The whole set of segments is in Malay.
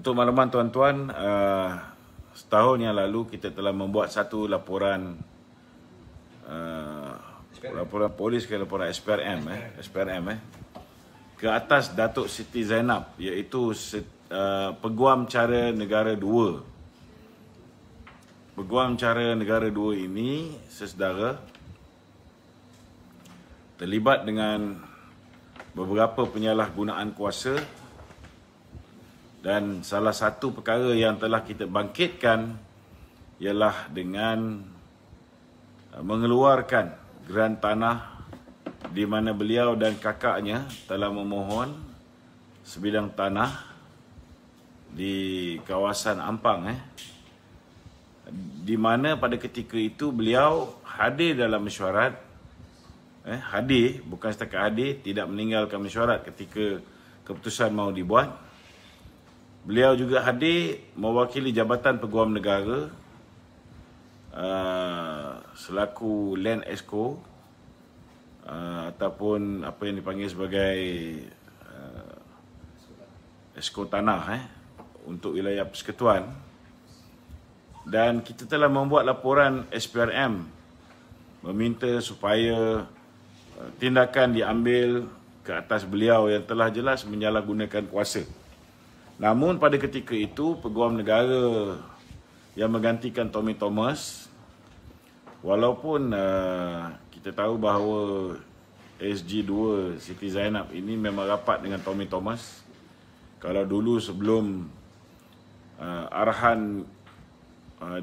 Untuk makluman tuan-tuan, setahun yang lalu kita telah membuat satu laporan laporan polis ke laporan SPRM ke atas Datuk Siti Zainab, iaitu Peguam Cara Negara 2. Peguam Cara Negara 2 ini, sesedara, terlibat dengan beberapa penyalahgunaan kuasa, dan salah satu perkara yang telah kita bangkitkan ialah dengan mengeluarkan geran tanah di mana beliau dan kakaknya telah memohon sebidang tanah di kawasan Ampang, di mana pada ketika itu beliau hadir dalam mesyuarat, hadir, bukan setakat hadir, tidak meninggalkan mesyuarat ketika keputusan mau dibuat. Beliau juga hadir mewakili Jabatan Peguam Negara selaku Land Exco ataupun apa yang dipanggil sebagai Exco Tanah untuk wilayah Persekutuan. Dan kita telah membuat laporan SPRM meminta supaya tindakan diambil ke atas beliau yang telah jelas menyalahgunakan kuasa. Namun pada ketika itu, Peguam Negara yang menggantikan Tommy Thomas, walaupun kita tahu bahawa SG2 Siti Zainab ini memang rapat dengan Tommy Thomas. Kalau dulu sebelum arahan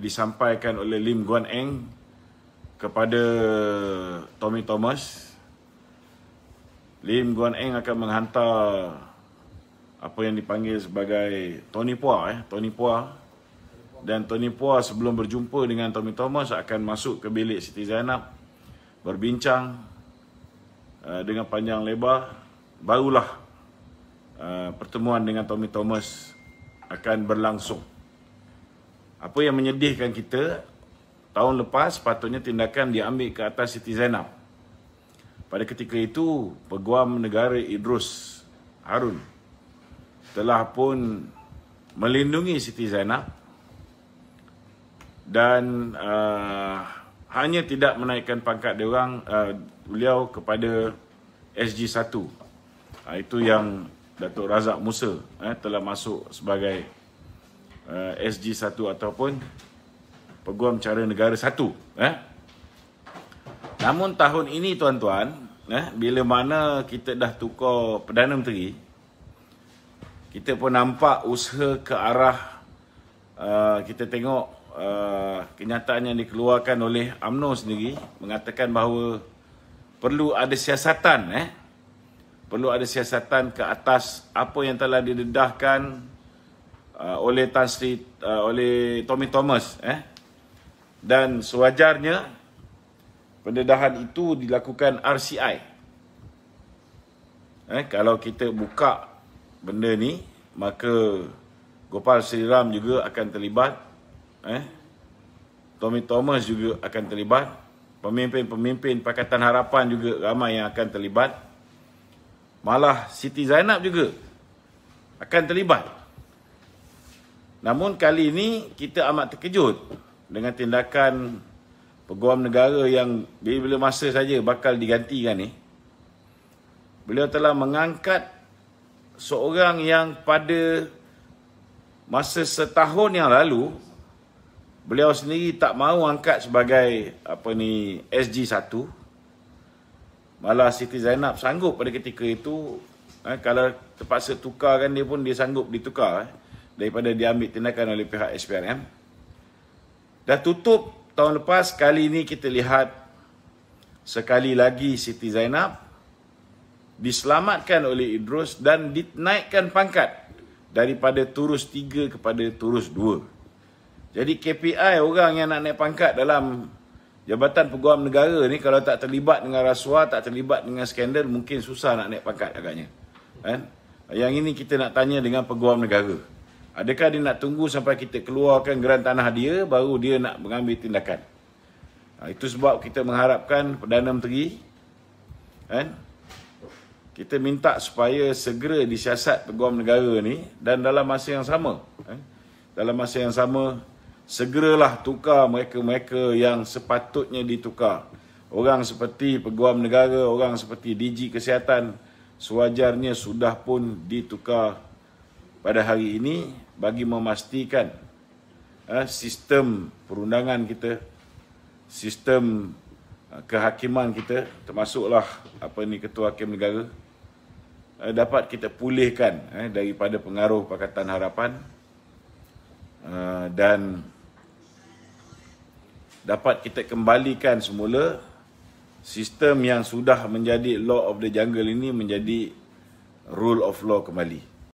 disampaikan oleh Lim Guan Eng kepada Tommy Thomas, Lim Guan Eng akan menghantar apa yang dipanggil sebagai Tony Puah, dan Tony Puah sebelum berjumpa dengan Tommy Thomas akan masuk ke bilik Siti Zainab, berbincang dengan panjang lebar, barulah pertemuan dengan Tommy Thomas akan berlangsung. Apa yang menyedihkan kita, tahun lepas patutnya tindakan diambil ke atas Siti Zainab. Pada ketika itu, Peguam Negara Idrus Harun telah pun melindungi Siti Zainab dan hanya tidak menaikkan pangkat beliau kepada SG1. Itu yang Datuk Razak Musa telah masuk sebagai SG1 ataupun Peguam Cara Negara 1. Namun tahun ini tuan-tuan, bila mana kita dah tukar Perdana Menteri, kita pun nampak usaha ke arah kita tengok kenyataan yang dikeluarkan oleh UMNO sendiri mengatakan bahawa perlu ada siasatan perlu ada siasatan ke atas apa yang telah didedahkan oleh oleh Tommy Thomas, dan sewajarnya pendedahan itu dilakukan RCI. Kalau kita buka benda ni, maka Gopal Sri Ram juga akan terlibat, Tommy Thomas juga akan terlibat, pemimpin-pemimpin Pakatan Harapan juga ramai yang akan terlibat, malah Siti Zainab juga akan terlibat. Namun kali ini kita amat terkejut dengan tindakan Peguam Negara yang bila masa saja bakal digantikan ni. Beliau telah mengangkat seorang yang pada masa setahun yang lalu beliau sendiri tak mahu angkat sebagai SG1. Malah Siti Zainab sanggup pada ketika itu, kalau terpaksa tukarkan dia pun dia sanggup ditukar daripada diambil tindakan oleh pihak SPRM. Dah tutup tahun lepas, kali ini kita lihat sekali lagi Siti Zainab diselamatkan oleh Idrus dan dinaikkan pangkat daripada Turus 3 kepada Turus 2. Jadi KPI orang yang nak naik pangkat dalam Jabatan Peguam Negara ni, kalau tak terlibat dengan rasuah, tak terlibat dengan skandal, mungkin susah nak naik pangkat agaknya. Yang ini kita nak tanya dengan Peguam Negara. Adakah dia nak tunggu sampai kita keluarkan geran tanah dia, baru dia nak mengambil tindakan? Itu sebab kita mengharapkan Perdana Menteri, kita minta supaya segera disiasat Peguam Negara ni, dan dalam masa yang sama dalam masa yang sama, segeralah tukar mereka-mereka yang sepatutnya ditukar. Orang seperti Peguam Negara, orang seperti DG Kesihatan, sewajarnya sudah pun ditukar pada hari ini bagi memastikan sistem perundangan kita, sistem kehakiman kita, termasuklah Ketua Hakim Negara, dapat kita pulihkan daripada pengaruh Pakatan Harapan, dan dapat kita kembalikan semula sistem yang sudah menjadi law of the jungle ini menjadi rule of law kembali.